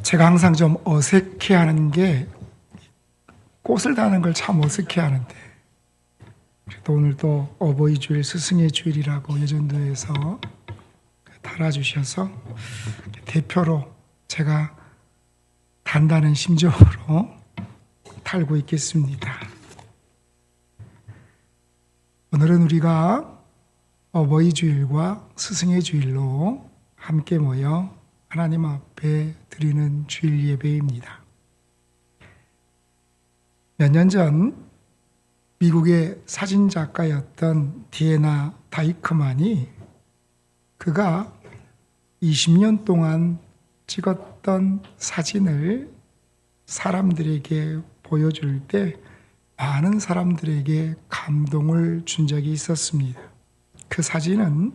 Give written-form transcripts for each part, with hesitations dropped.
제가 항상 좀 어색해하는 게 꽃을 다는 걸 참 어색해하는데, 그래도 오늘 또 어버이 주일, 스승의 주일이라고 예전도에서 달아주셔서 대표로 제가 단다는 심정으로 달고 있겠습니다. 오늘은 우리가 어버이 주일과 스승의 주일로 함께 모여 하나님 앞에 드리는 주일 예배입니다. 몇 년 전 미국의 사진작가였던 디애나 다이크만이 그가 20년 동안 찍었던 사진을 사람들에게 보여줄 때 많은 사람들에게 감동을 준 적이 있었습니다. 그 사진은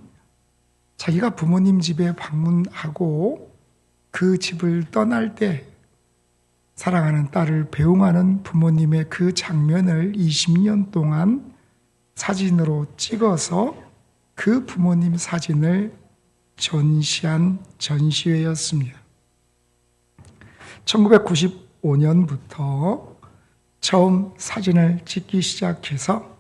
자기가 부모님 집에 방문하고 그 집을 떠날 때 사랑하는 딸을 배웅하는 부모님의 그 장면을 20년 동안 사진으로 찍어서 그 부모님 사진을 전시한 전시회였습니다. 1995년부터 처음 사진을 찍기 시작해서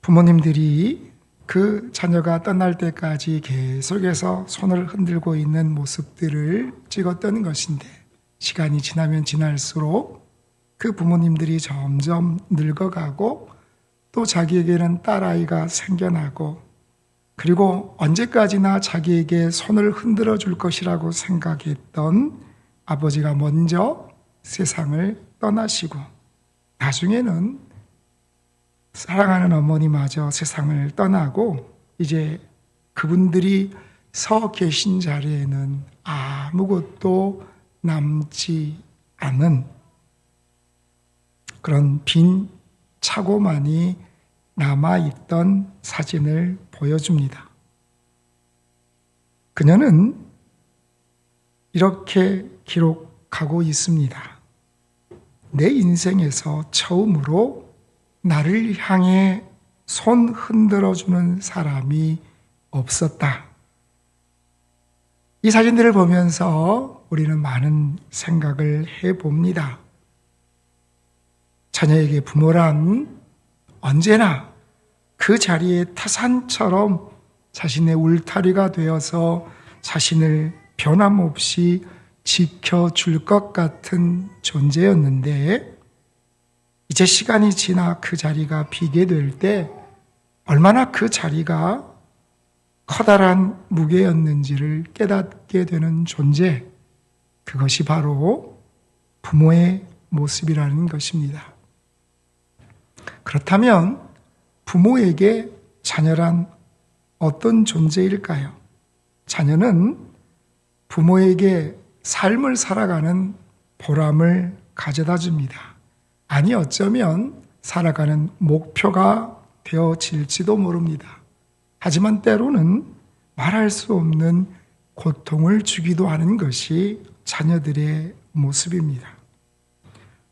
부모님들이 그 자녀가 떠날 때까지 계속해서 손을 흔들고 있는 모습들을 찍었던 것인데, 시간이 지나면 지날수록 그 부모님들이 점점 늙어가고 또 자기에게는 딸아이가 생겨나고, 그리고 언제까지나 자기에게 손을 흔들어 줄 것이라고 생각했던 아버지가 먼저 세상을 떠나시고, 나중에는 사랑하는 어머니마저 세상을 떠나고 이제 그분들이 서 계신 자리에는 아무것도 남지 않은 그런 빈 차고만이 남아있던 사진을 보여줍니다. 그녀는 이렇게 기록하고 있습니다. 내 인생에서 처음으로 나를 향해 손 흔들어주는 사람이 없었다. 이 사진들을 보면서 우리는 많은 생각을 해봅니다. 자녀에게 부모란 언제나 그 자리에 타산처럼 자신의 울타리가 되어서 자신을 변함없이 지켜줄 것 같은 존재였는데, 이제 시간이 지나 그 자리가 비게 될 때 얼마나 그 자리가 커다란 무게였는지를 깨닫게 되는 존재, 그것이 바로 부모의 모습이라는 것입니다. 그렇다면 부모에게 자녀란 어떤 존재일까요? 자녀는 부모에게 삶을 살아가는 보람을 가져다 줍니다. 아니, 어쩌면 살아가는 목표가 되어질지도 모릅니다. 하지만 때로는 말할 수 없는 고통을 주기도 하는 것이 자녀들의 모습입니다.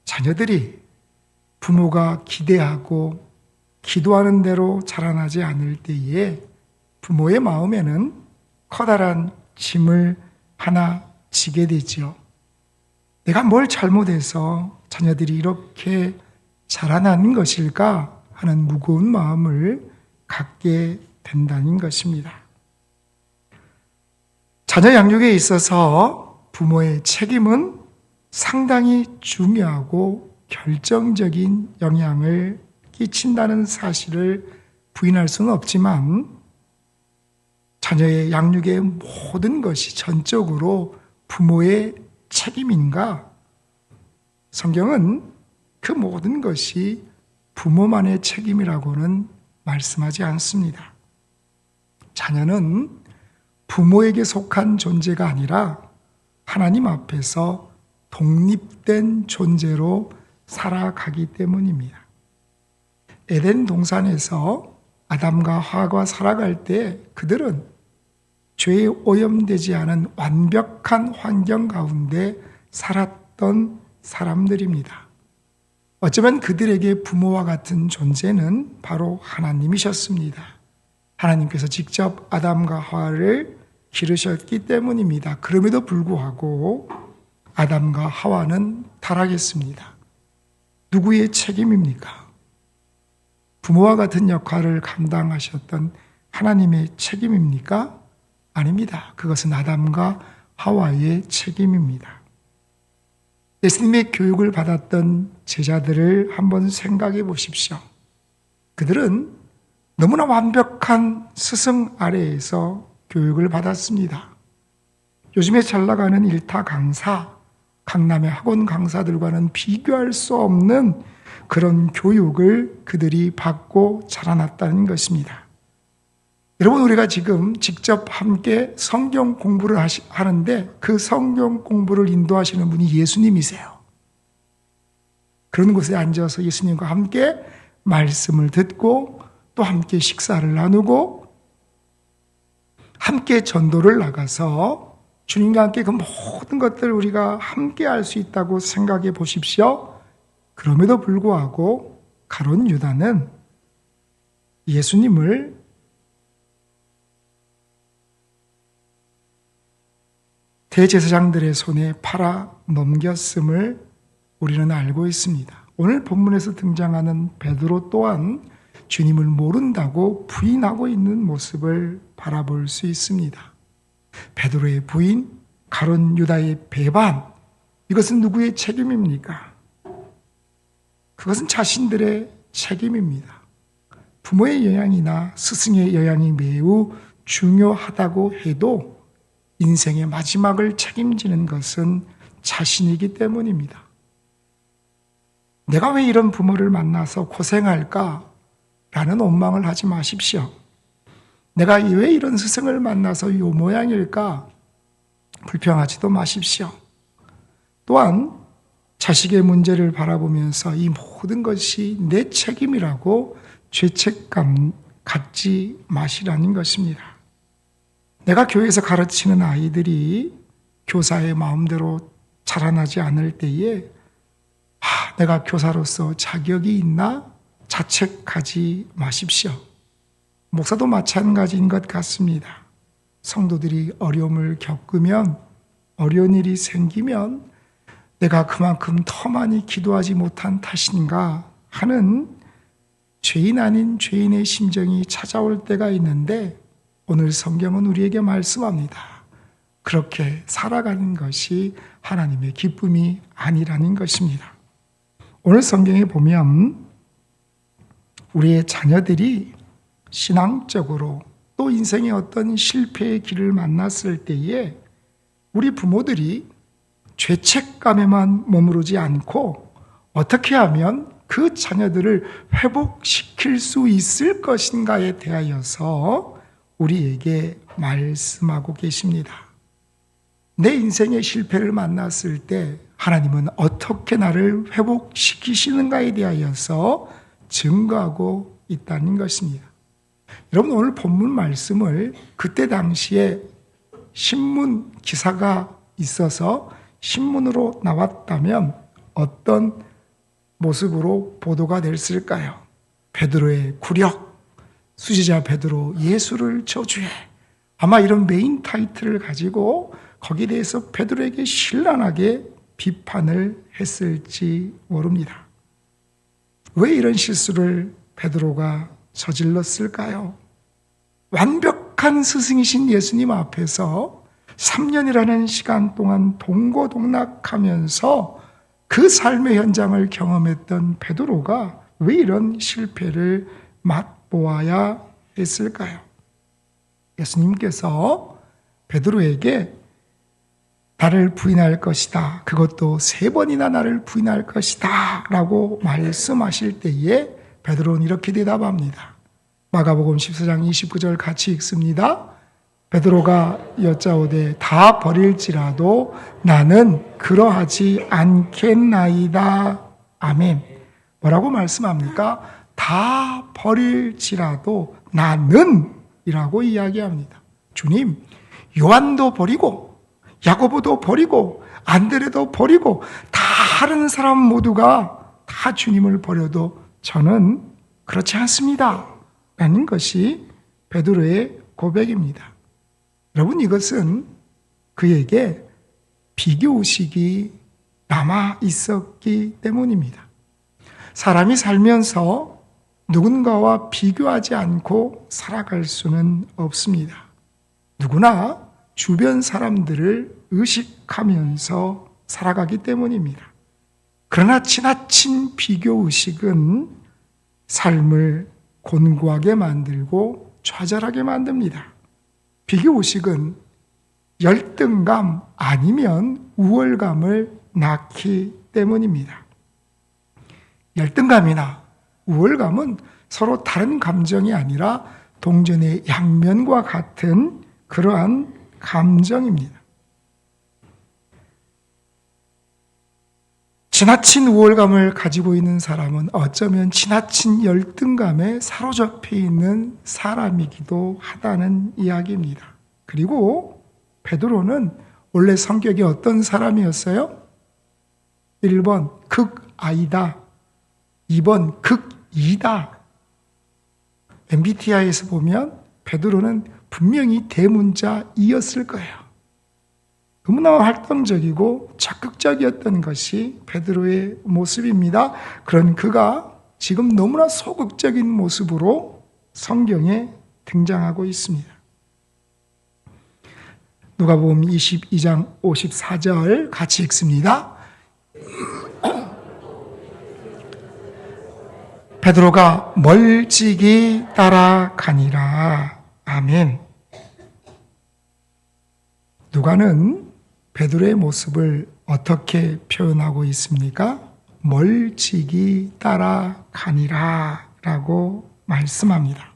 자녀들이 부모가 기대하고 기도하는 대로 자라나지 않을 때에 부모의 마음에는 커다란 짐을 하나 지게 되지요. 내가 뭘 잘못해서 자녀들이 이렇게 자라나는 것일까 하는 무거운 마음을 갖게 된다는 것입니다. 자녀 양육에 있어서 부모의 책임은 상당히 중요하고 결정적인 영향을 끼친다는 사실을 부인할 수는 없지만, 자녀의 양육의 모든 것이 전적으로 부모의 책임인가? 성경은 그 모든 것이 부모만의 책임이라고는 말씀하지 않습니다. 자녀는 부모에게 속한 존재가 아니라 하나님 앞에서 독립된 존재로 살아가기 때문입니다. 에덴 동산에서 아담과 하와가 살아갈 때 그들은 죄에 오염되지 않은 완벽한 환경 가운데 살았던 사람들입니다. 어쩌면 그들에게 부모와 같은 존재는 바로 하나님이셨습니다. 하나님께서 직접 아담과 하와를 기르셨기 때문입니다. 그럼에도 불구하고 아담과 하와는 타락했습니다. 누구의 책임입니까? 부모와 같은 역할을 감당하셨던 하나님의 책임입니까? 아닙니다. 그것은 아담과 하와의 책임입니다. 예수님의 교육을 받았던 제자들을 한번 생각해 보십시오. 그들은 너무나 완벽한 스승 아래에서 교육을 받았습니다. 요즘에 잘 나가는 일타 강사, 강남의 학원 강사들과는 비교할 수 없는 그런 교육을 그들이 받고 자라났다는 것입니다. 여러분, 우리가 지금 직접 함께 성경 공부를 하는데 그 성경 공부를 인도하시는 분이 예수님이세요. 그런 곳에 앉아서 예수님과 함께 말씀을 듣고 또 함께 식사를 나누고 함께 전도를 나가서 주님과 함께 그 모든 것들을 우리가 함께 할 수 있다고 생각해 보십시오. 그럼에도 불구하고 가룟 유다는 예수님을 대제사장들의 손에 팔아 넘겼음을 우리는 알고 있습니다. 오늘 본문에서 등장하는 베드로 또한 주님을 모른다고 부인하고 있는 모습을 바라볼 수 있습니다. 베드로의 부인, 가룟 유다의 배반, 이것은 누구의 책임입니까? 그것은 자신들의 책임입니다. 부모의 영향이나 스승의 영향이 매우 중요하다고 해도 인생의 마지막을 책임지는 것은 자신이기 때문입니다. 내가 왜 이런 부모를 만나서 고생할까? 라는 원망을 하지 마십시오. 내가 왜 이런 스승을 만나서 요 모양일까? 불평하지도 마십시오. 또한 자식의 문제를 바라보면서 이 모든 것이 내 책임이라고 죄책감 갖지 마시라는 것입니다. 내가 교회에서 가르치는 아이들이 교사의 마음대로 자라나지 않을 때에 내가 교사로서 자격이 있나 자책하지 마십시오. 목사도 마찬가지인 것 같습니다. 성도들이 어려움을 겪으면, 어려운 일이 생기면 내가 그만큼 더 많이 기도하지 못한 탓인가 하는 죄인 아닌 죄인의 심정이 찾아올 때가 있는데 오늘 성경은 우리에게 말씀합니다. 그렇게 살아가는 것이 하나님의 기쁨이 아니라는 것입니다. 오늘 성경에 보면 우리의 자녀들이 신앙적으로 또 인생의 어떤 실패의 길을 만났을 때에 우리 부모들이 죄책감에만 머무르지 않고 어떻게 하면 그 자녀들을 회복시킬 수 있을 것인가에 대하여서 우리에게 말씀하고 계십니다. 내 인생의 실패를 만났을 때 하나님은 어떻게 나를 회복시키시는가에 대하여서 증거하고 있다는 것입니다. 여러분, 오늘 본문 말씀을 그때 당시에 신문 기사가 있어서 신문으로 나왔다면 어떤 모습으로 보도가 됐을까요? 베드로의 굴욕, 수지자 베드로 예수를 저주해. 아마 이런 메인 타이틀을 가지고 거기에 대해서 베드로에게 신랄하게 비판을 했을지 모릅니다. 왜 이런 실수를 베드로가 저질렀을까요? 완벽한 스승이신 예수님 앞에서 3년이라는 시간 동안 동고동락하면서 그 삶의 현장을 경험했던 베드로가 왜 이런 실패를 맛보아야 했을까요? 예수님께서 베드로에게 나를 부인할 것이다. 그것도 3번이나 나를 부인할 것이다. 라고 말씀하실 때에 베드로는 이렇게 대답합니다. 마가복음 14장 29절 같이 읽습니다. 베드로가 여짜오되 다 버릴지라도 나는 그러하지 않겠나이다. 아멘. 뭐라고 말씀합니까? 다 버릴지라도 나는 이라고 이야기합니다. 주님, 요한도 버리고 야고보도 버리고 안드레도 버리고 다른 사람 모두가 다 주님을 버려도 저는 그렇지 않습니다. 라는 것이 베드로의 고백입니다. 여러분, 이것은 그에게 비교의식이 남아 있었기 때문입니다. 사람이 살면서 누군가와 비교하지 않고 살아갈 수는 없습니다. 누구나 주변 사람들을 의식하면서 살아가기 때문입니다. 그러나 지나친 비교의식은 삶을 곤고하게 만들고 좌절하게 만듭니다. 비교의식은 열등감 아니면 우월감을 낳기 때문입니다. 열등감이나 우월감은 서로 다른 감정이 아니라 동전의 양면과 같은 그러한 감정입니다. 지나친 우월감을 가지고 있는 사람은 어쩌면 지나친 열등감에 사로잡혀 있는 사람이기도 하다는 이야기입니다. 그리고 베드로는 원래 성격이 어떤 사람이었어요? 1번 극아이다, 2번 극이다. MBTI에서 보면 베드로는 분명히 대문자 2였을 거예요. 너무나 활동적이고 적극적이었던 것이 베드로의 모습입니다. 그런 그가 지금 너무나 소극적인 모습으로 성경에 등장하고 있습니다. 누가복음 22장 54절 같이 읽습니다. 베드로가 멀찍이 따라가니라. 아멘. 누가는 베드로의 모습을 어떻게 표현하고 있습니까? 멀찍이 따라가니라 라고 말씀합니다.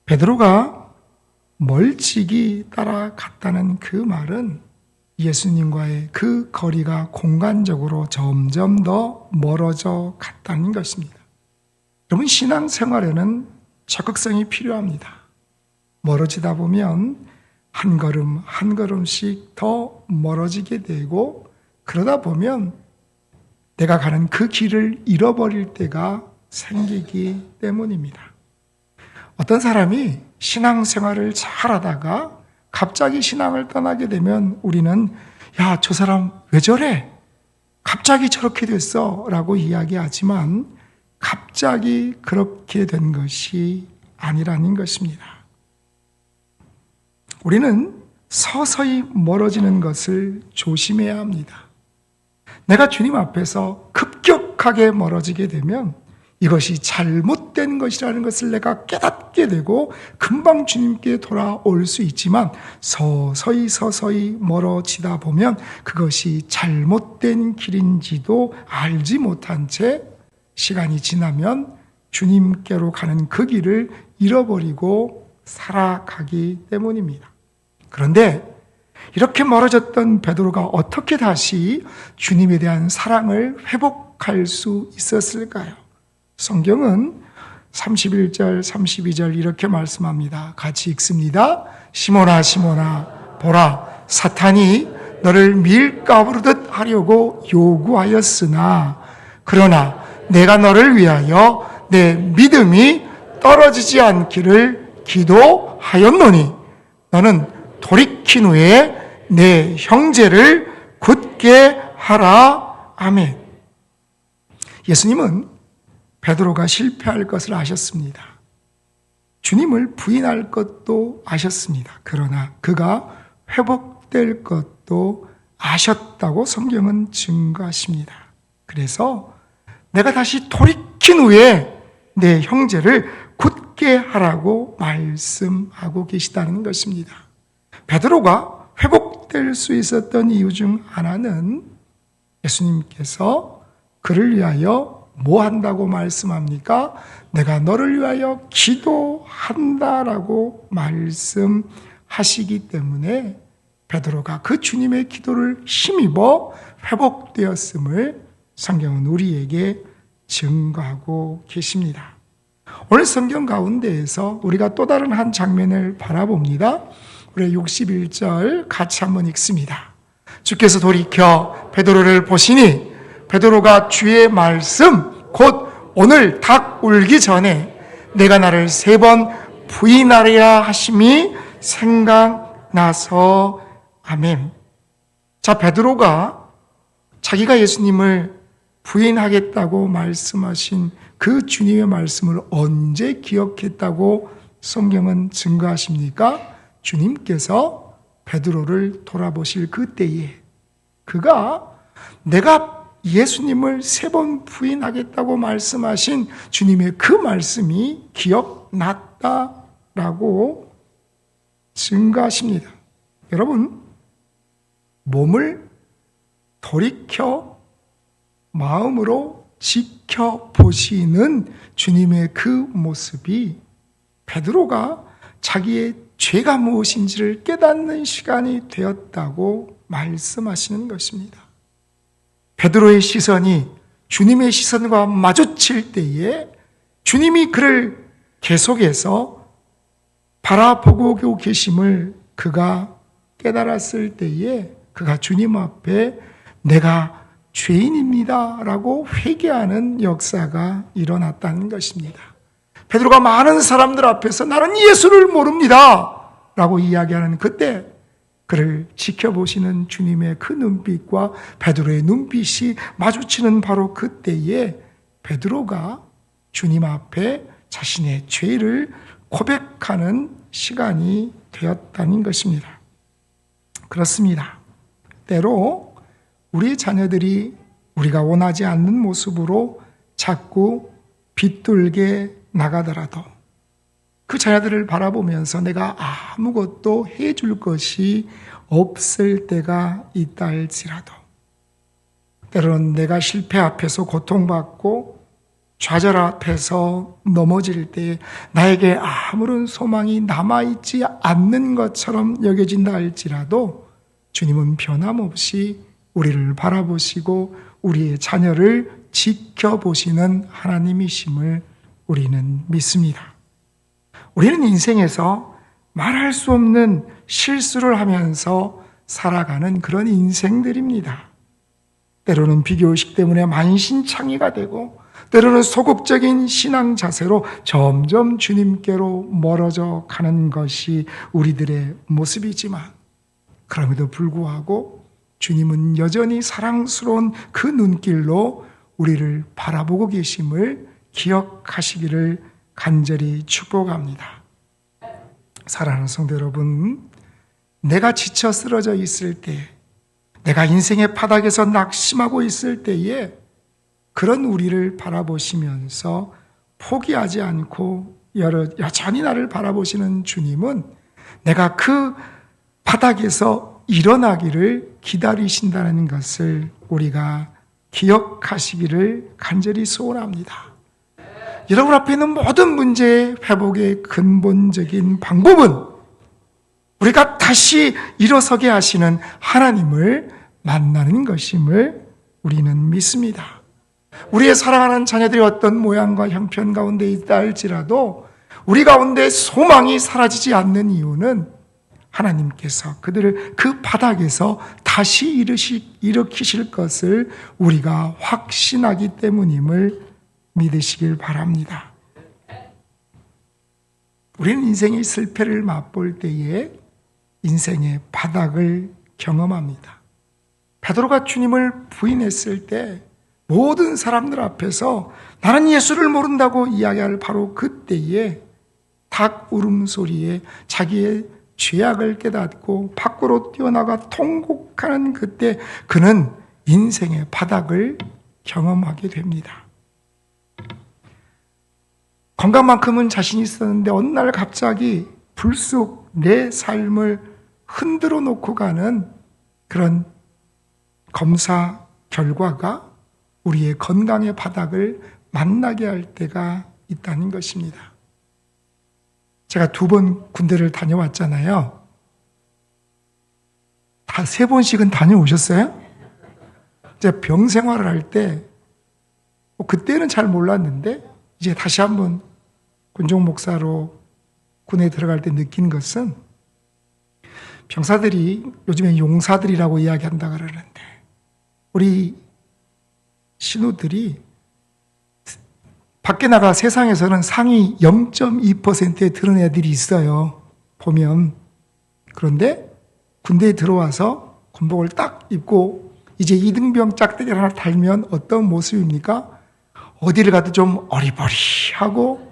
베드로가 멀찍이 따라갔다는 그 말은 예수님과의 그 거리가 공간적으로 점점 더 멀어져 갔다는 것입니다. 여러분, 신앙생활에는 적극성이 필요합니다. 멀어지다 보면 한 걸음 한 걸음씩 더 멀어지게 되고, 그러다 보면 내가 가는 그 길을 잃어버릴 때가 생기기 때문입니다. 어떤 사람이 신앙생활을 잘하다가 갑자기 신앙을 떠나게 되면 우리는 야, 저 사람 왜 저래? 갑자기 저렇게 됐어 라고 이야기하지만 갑자기 그렇게 된 것이 아니라는 것입니다. 우리는 서서히 멀어지는 것을 조심해야 합니다. 내가 주님 앞에서 급격하게 멀어지게 되면 이것이 잘못된 것이라는 것을 내가 깨닫게 되고 금방 주님께 돌아올 수 있지만, 서서히 멀어지다 보면 그것이 잘못된 길인지도 알지 못한 채 시간이 지나면 주님께로 가는 그 길을 잃어버리고 살아가기 때문입니다. 그런데 이렇게 멀어졌던 베드로가 어떻게 다시 주님에 대한 사랑을 회복할 수 있었을까요? 성경은 31절, 32절 이렇게 말씀합니다. 같이 읽습니다. 시몬아, 시몬아, 보라, 사탄이 너를 밀가부르듯 하려고 요구하였으나 그러나 내가 너를 위하여 내 믿음이 떨어지지 않기를 기도하였노니 너는 돌이킨 후에 내 형제를 굳게 하라. 아멘. 예수님은 베드로가 실패할 것을 아셨습니다. 주님을 부인할 것도 아셨습니다. 그러나 그가 회복될 것도 아셨다고 성경은 증거하십니다. 그래서 내가 다시 돌이킨 후에 내 형제를 굳게 하라고 말씀하고 계시다는 것입니다. 베드로가 회복될 수 있었던 이유 중 하나는 예수님께서 그를 위하여 뭐 한다고 말씀합니까? 내가 너를 위하여 기도한다라고 말씀하시기 때문에 베드로가 그 주님의 기도를 힘입어 회복되었음을 성경은 우리에게 증거하고 계십니다. 오늘 성경 가운데에서 우리가 또 다른 한 장면을 바라봅니다. 우리 61절 같이 한번 읽습니다. 주께서 돌이켜 베드로를 보시니 베드로가 주의 말씀 곧 오늘 닭 울기 전에 내가 나를 3번 부인하리라 하심이 생각나서 아멘. 자, 베드로가 자기가 예수님을 부인하겠다고 말씀하신 그 주님의 말씀을 언제 기억했다고 성경은 증거하십니까? 주님께서 베드로를 돌아보실 그때에 그가 내가 예수님을 3번 부인하겠다고 말씀하신 주님의 그 말씀이 기억났다라고 증거하십니다. 여러분, 몸을 돌이켜 마음으로 지켜보시는 주님의 그 모습이 베드로가 자기의 죄가 무엇인지를 깨닫는 시간이 되었다고 말씀하시는 것입니다. 베드로의 시선이 주님의 시선과 마주칠 때에 주님이 그를 계속해서 바라보고 계심을 그가 깨달았을 때에 그가 주님 앞에 내가 죄인입니다 라고 회개하는 역사가 일어났다는 것입니다. 베드로가 많은 사람들 앞에서 나는 예수를 모릅니다 라고 이야기하는 그때 그를 지켜보시는 주님의 그 눈빛과 베드로의 눈빛이 마주치는 바로 그때에 베드로가 주님 앞에 자신의 죄를 고백하는 시간이 되었다는 것입니다. 그렇습니다. 때로 우리 자녀들이 우리가 원하지 않는 모습으로 자꾸 비뚤게 나가더라도 그 자녀들을 바라보면서 내가 아무것도 해줄 것이 없을 때가 있다 할지라도 때로는 내가 실패 앞에서 고통받고 좌절 앞에서 넘어질 때 나에게 아무런 소망이 남아있지 않는 것처럼 여겨진다 할지라도 주님은 변함없이 우리를 바라보시고 우리의 자녀를 지켜보시는 하나님이심을 우리는 믿습니다. 우리는 인생에서 말할 수 없는 실수를 하면서 살아가는 그런 인생들입니다. 때로는 비교의식 때문에 만신창이가 되고 때로는 소극적인 신앙 자세로 점점 주님께로 멀어져 가는 것이 우리들의 모습이지만 그럼에도 불구하고 주님은 여전히 사랑스러운 그 눈길로 우리를 바라보고 계심을 기억하시기를 간절히 축복합니다. 사랑하는 성도 여러분, 내가 지쳐 쓰러져 있을 때, 내가 인생의 바닥에서 낙심하고 있을 때에 그런 우리를 바라보시면서 포기하지 않고 여전히 나를 바라보시는 주님은 내가 그 바닥에서 일어나기를 기다리신다는 것을 우리가 기억하시기를 간절히 소원합니다. 여러분 앞에 있는 모든 문제의 회복의 근본적인 방법은 우리가 다시 일어서게 하시는 하나님을 만나는 것임을 우리는 믿습니다. 우리의 사랑하는 자녀들이 어떤 모양과 형편 가운데 있다 할지라도 우리 가운데 소망이 사라지지 않는 이유는 하나님께서 그들을 그 바닥에서 다시 일으키실 것을 우리가 확신하기 때문임을 믿으시길 바랍니다. 우리는 인생의 실패를 맛볼 때에 인생의 바닥을 경험합니다. 베드로가 주님을 부인했을 때 모든 사람들 앞에서 나는 예수를 모른다고 이야기할 바로 그때에 닭 울음소리에 자기의 죄악을 깨닫고 밖으로 뛰어나가 통곡하는 그때 그는 인생의 바닥을 경험하게 됩니다. 건강만큼은 자신이 있었는데 어느 날 갑자기 불쑥 내 삶을 흔들어 놓고 가는 그런 검사 결과가 우리의 건강의 바닥을 만나게 할 때가 있다는 것입니다. 제가 2번 군대를 다녀왔잖아요. 다 3번씩은 다녀오셨어요? 제가 병 생활을 할 때 그때는 잘 몰랐는데 이제 다시 한번 군종 목사로 군에 들어갈 때 느낀 것은 병사들이 요즘에 용사들이라고 이야기한다 그러는데 우리 신우들이 밖에 나가 세상에서는 상위 0.2%에 드는 애들이 있어요. 보면 그런데 군대에 들어와서 군복을 딱 입고 이제 이등병 짝대기를 하나 달면 어떤 모습입니까? 어디를 가도 좀 어리버리하고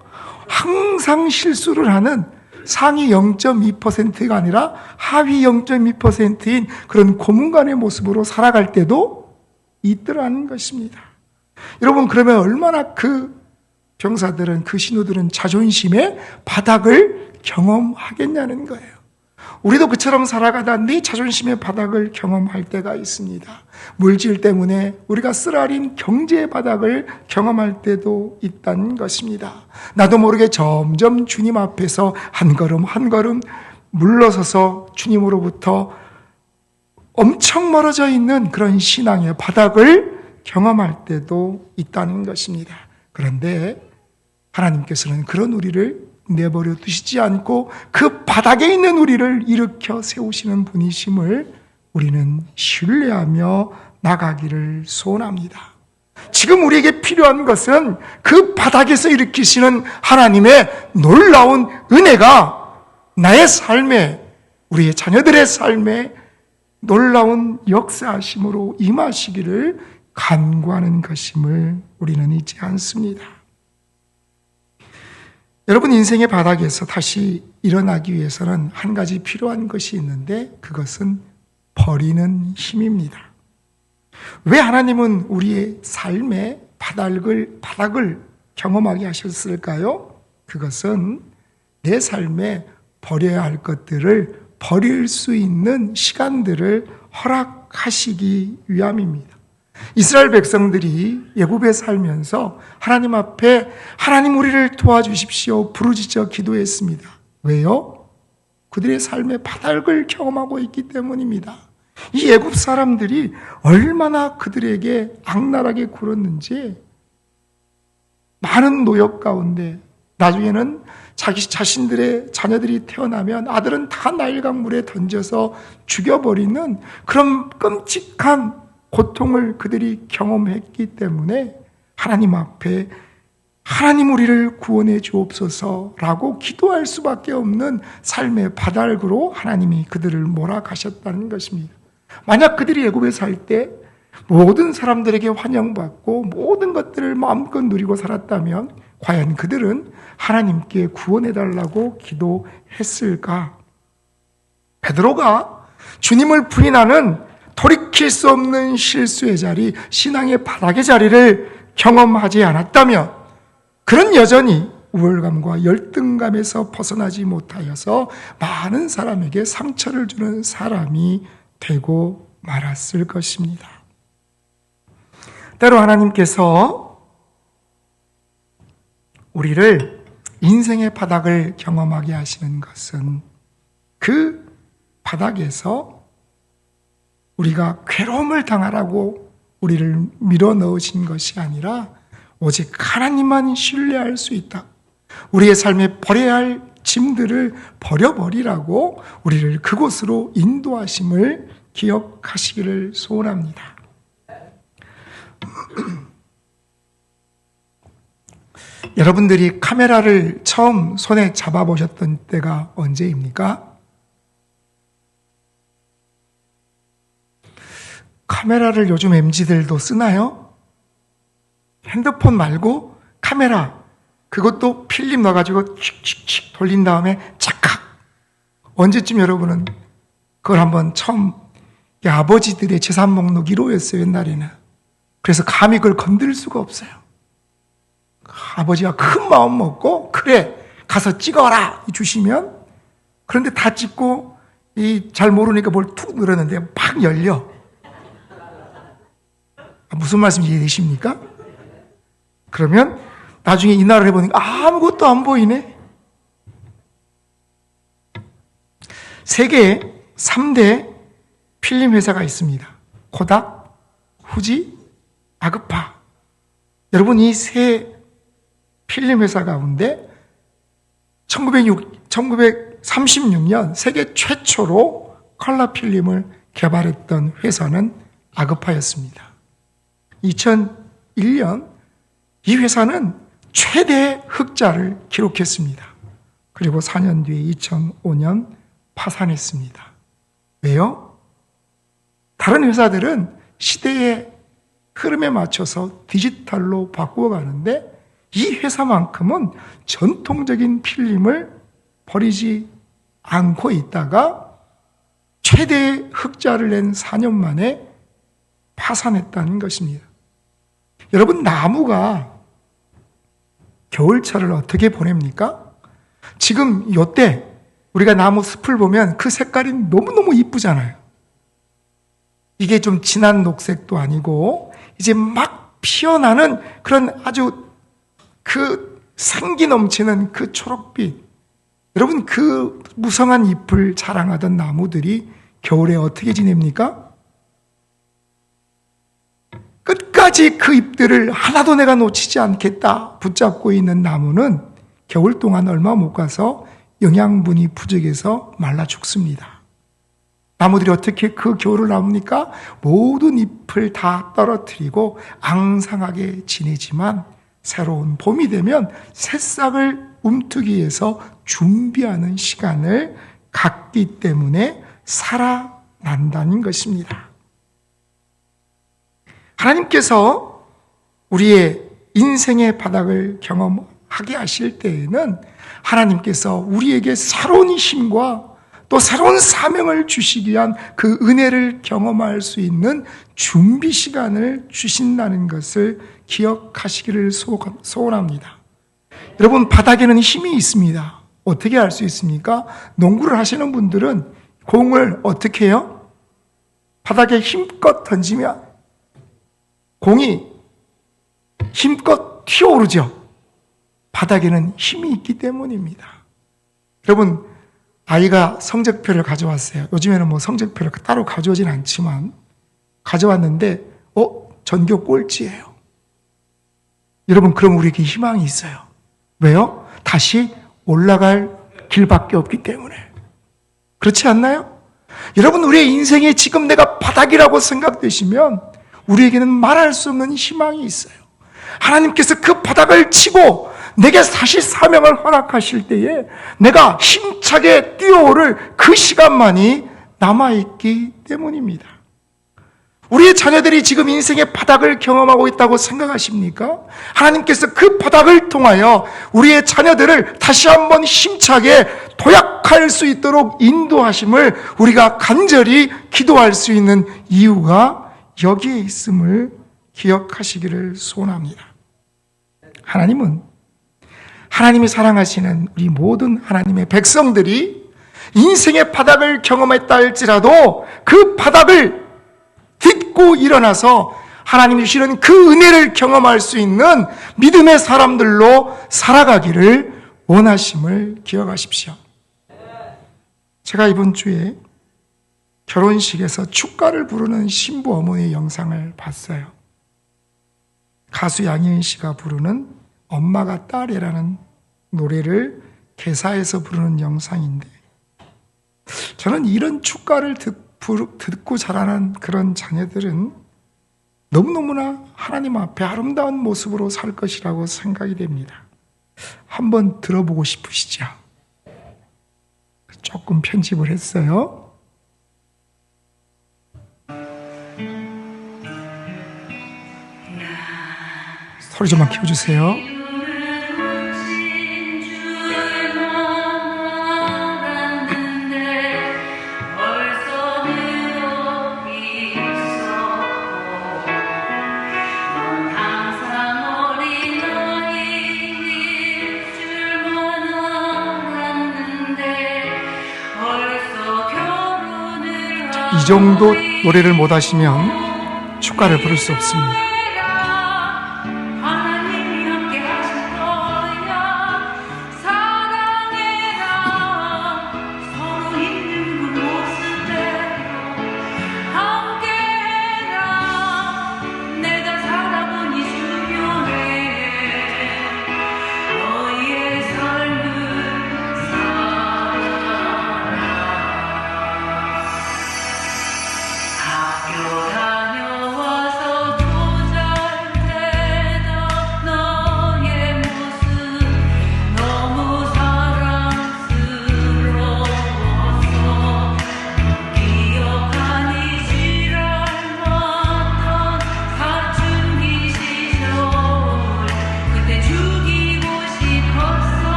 항상 실수를 하는 상위 0.2%가 아니라 하위 0.2%인 그런 고문관의 모습으로 살아갈 때도 있더라는 것입니다. 여러분, 그러면 얼마나 그 병사들은, 그 신우들은 자존심의 바닥을 경험하겠냐는 거예요. 우리도 그처럼 살아가다 내 자존심의 바닥을 경험할 때가 있습니다. 물질 때문에 우리가 쓰라린 경제의 바닥을 경험할 때도 있다는 것입니다. 나도 모르게 점점 주님 앞에서 한 걸음 한 걸음 물러서서 주님으로부터 엄청 멀어져 있는 그런 신앙의 바닥을 경험할 때도 있다는 것입니다. 그런데 하나님께서는 그런 우리를 내버려 두시지 않고 그 바닥에 있는 우리를 일으켜 세우시는 분이심을 우리는 신뢰하며 나가기를 소원합니다. 지금 우리에게 필요한 것은 그 바닥에서 일으키시는 하나님의 놀라운 은혜가 나의 삶에, 우리의 자녀들의 삶에 놀라운 역사하심으로 임하시기를 간구하는 것임을 우리는 잊지 않습니다. 여러분, 인생의 바닥에서 다시 일어나기 위해서는 한 가지 필요한 것이 있는데 그것은 버리는 힘입니다. 왜 하나님은 우리의 삶의 바닥을 경험하게 하셨을까요? 그것은 내 삶에 버려야 할 것들을 버릴 수 있는 시간들을 허락하시기 위함입니다. 이스라엘 백성들이 애굽에 살면서 하나님 앞에 하나님 우리를 도와주십시오 부르짖어 기도했습니다. 왜요? 그들의 삶의 바닥을 경험하고 있기 때문입니다. 이 애굽 사람들이 얼마나 그들에게 악랄하게 굴었는지, 많은 노역 가운데 나중에는 자기 자신들의 자녀들이 태어나면 아들은 다 나일강물에 던져서 죽여버리는 그런 끔찍한 고통을 그들이 경험했기 때문에 하나님 앞에 하나님 우리를 구원해 주옵소서라고 기도할 수밖에 없는 삶의 바닥으로 하나님이 그들을 몰아가셨다는 것입니다. 만약 그들이 애굽에 살 때 모든 사람들에게 환영받고 모든 것들을 마음껏 누리고 살았다면 과연 그들은 하나님께 구원해 달라고 기도했을까? 베드로가 주님을 부인하는 돌이킬 수 없는 실수의 자리, 신앙의 바닥의 자리를 경험하지 않았다면 그는 여전히 우월감과 열등감에서 벗어나지 못하여서 많은 사람에게 상처를 주는 사람이 되고 말았을 것입니다. 때로 하나님께서 우리를 인생의 바닥을 경험하게 하시는 것은 그 바닥에서 우리가 괴로움을 당하라고 우리를 밀어넣으신 것이 아니라 오직 하나님만 신뢰할 수 있다. 우리의 삶에 버려야 할 짐들을 버려버리라고 우리를 그곳으로 인도하심을 기억하시기를 소원합니다. 여러분들이 카메라를 처음 손에 잡아보셨던 때가 언제입니까? 카메라를 요즘 MZ들도 쓰나요? 핸드폰 말고 카메라, 그것도 필름 넣어가지고 칙칙칙 돌린 다음에 착각. 언제쯤 여러분은 그걸 한번 처음, 아버지들의 재산 목록 1호였어요, 옛날에는. 그래서 감히 그걸 건들 수가 없어요. 아버지가 큰 마음 먹고, 그래, 가서 찍어라! 주시면, 그런데 다 찍고, 잘 모르니까 뭘 툭 누르는데 막 열려. 무슨 말씀인지 이해되십니까? 그러면 나중에 이날을 해보니까 아무것도 안 보이네. 세계에 3대 필름 회사가 있습니다. 코닥, 후지, 아그파. 여러분, 이 세 필름 회사 가운데 1936년 세계 최초로 컬러 필름을 개발했던 회사는 아그파였습니다. 2001년 이 회사는 최대 흑자를 기록했습니다. 그리고 4년 뒤에 2005년 파산했습니다. 왜요? 다른 회사들은 시대의 흐름에 맞춰서 디지털로 바꾸어가는데 이 회사만큼은 전통적인 필름을 버리지 않고 있다가 최대의 흑자를 낸 4년 만에 파산했다는 것입니다. 여러분, 나무가 겨울철을 어떻게 보냅니까? 지금 요때 우리가 나무 숲을 보면 그 색깔이 너무너무 이쁘잖아요. 이게 좀 진한 녹색도 아니고 이제 막 피어나는 그런 아주 그 생기 넘치는 그 초록빛. 여러분, 그 무성한 잎을 자랑하던 나무들이 겨울에 어떻게 지냅니까? 끝까지 그 잎들을 하나도 내가 놓치지 않겠다 붙잡고 있는 나무는 겨울 동안 얼마 못 가서 영양분이 부족해서 말라 죽습니다. 나무들이 어떻게 그 겨울을 남습니까? 모든 잎을 다 떨어뜨리고 앙상하게 지내지만 새로운 봄이 되면 새싹을 움트기 위해서 준비하는 시간을 갖기 때문에 살아난다는 것입니다. 하나님께서 우리의 인생의 바닥을 경험하게 하실 때에는 하나님께서 우리에게 새로운 힘과 또 새로운 사명을 주시기 위한 그 은혜를 경험할 수 있는 준비 시간을 주신다는 것을 기억하시기를 소원합니다. 여러분, 바닥에는 힘이 있습니다. 어떻게 알 수 있습니까? 농구를 하시는 분들은 공을 어떻게 해요? 바닥에 힘껏 던지면 공이 힘껏 튀어오르죠. 바닥에는 힘이 있기 때문입니다. 여러분, 아이가 성적표를 가져왔어요. 요즘에는 뭐 성적표를 따로 가져오진 않지만 가져왔는데 전교 꼴찌예요. 여러분, 그럼 우리에게 희망이 있어요. 왜요? 다시 올라갈 길밖에 없기 때문에. 그렇지 않나요? 여러분, 우리의 인생에 지금 내가 바닥이라고 생각되시면 우리에게는 말할 수 없는 희망이 있어요. 하나님께서 그 바닥을 치고 내게 다시 사명을 허락하실 때에 내가 힘차게 뛰어오를 그 시간만이 남아있기 때문입니다. 우리의 자녀들이 지금 인생의 바닥을 경험하고 있다고 생각하십니까? 하나님께서 그 바닥을 통하여 우리의 자녀들을 다시 한번 힘차게 도약할 수 있도록 인도하심을 우리가 간절히 기도할 수 있는 이유가 여기에 있음을 기억하시기를 소원합니다. 하나님이 사랑하시는 우리 모든 하나님의 백성들이 인생의 바닥을 경험했다 할지라도 그 바닥을 딛고 일어나서 하나님이 주시는 그 은혜를 경험할 수 있는 믿음의 사람들로 살아가기를 원하심을 기억하십시오. 제가 이번 주에 결혼식에서 축가를 부르는 신부 어머니의 영상을 봤어요. 가수 양희은 씨가 부르는 엄마가 딸이라는 노래를 개사해서 부르는 영상인데, 저는 이런 축가를 듣고 자라는 그런 자녀들은 너무너무나 하나님 앞에 아름다운 모습으로 살 것이라고 생각이 됩니다. 한번 들어보고 싶으시죠? 조금 편집을 했어요. 소리 좀만 키워주세요. 이 정도 노래를 못 하시면 축가를 부를 수 없습니다.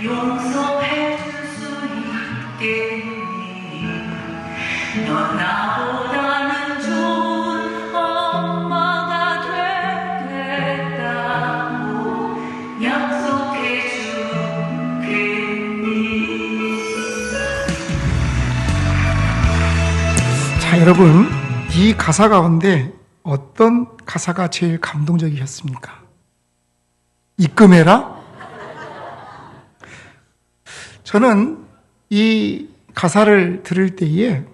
용서해 줄 수 있겠니? 넌 나보다는 좋은 엄마가 되겠다고 약속해 주겠니? 자, 여러분, 이 가사 가운데 어떤 가사가 제일 감동적이셨습니까? 입금해라? 저는 이 가사를 들을 때에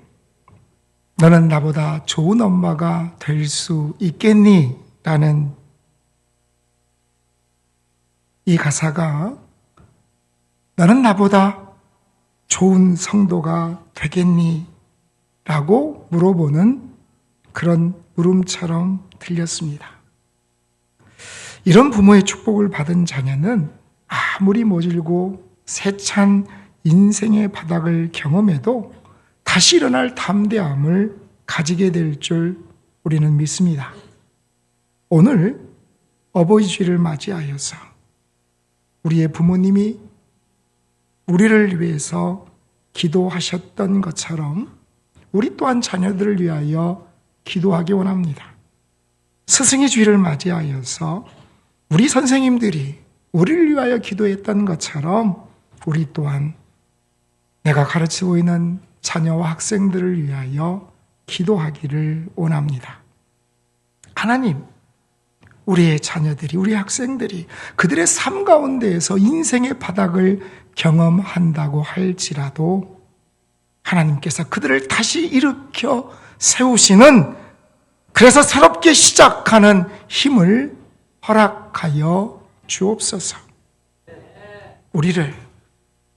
너는 나보다 좋은 엄마가 될 수 있겠니? 라는 이 가사가 너는 나보다 좋은 성도가 되겠니? 라고 물어보는 그런 물음처럼 들렸습니다. 이런 부모의 축복을 받은 자녀는 아무리 모질고 세찬 인생의 바닥을 경험해도 다시 일어날 담대함을 가지게 될 줄 우리는 믿습니다. 오늘 어버이 주일을 맞이하여서 우리의 부모님이 우리를 위해서 기도하셨던 것처럼 우리 또한 자녀들을 위하여 기도하기 원합니다. 스승의 주일을 맞이하여서 우리 선생님들이 우리를 위하여 기도했던 것처럼 우리 또한 내가 가르치고 있는 자녀와 학생들을 위하여 기도하기를 원합니다. 하나님, 우리의 자녀들이, 우리 학생들이 그들의 삶 가운데에서 인생의 바닥을 경험한다고 할지라도 하나님께서 그들을 다시 일으켜 세우시는, 그래서 새롭게 시작하는 힘을 허락하여 주옵소서. 우리를,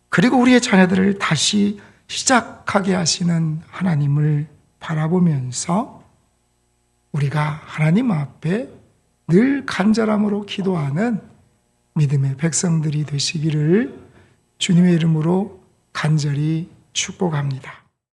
그리고 우리의 자녀들을 다시 시작하게 하시는 하나님을 바라보면서 우리가 하나님 앞에 늘 간절함으로 기도하는 믿음의 백성들이 되시기를 주님의 이름으로 간절히 축복합니다.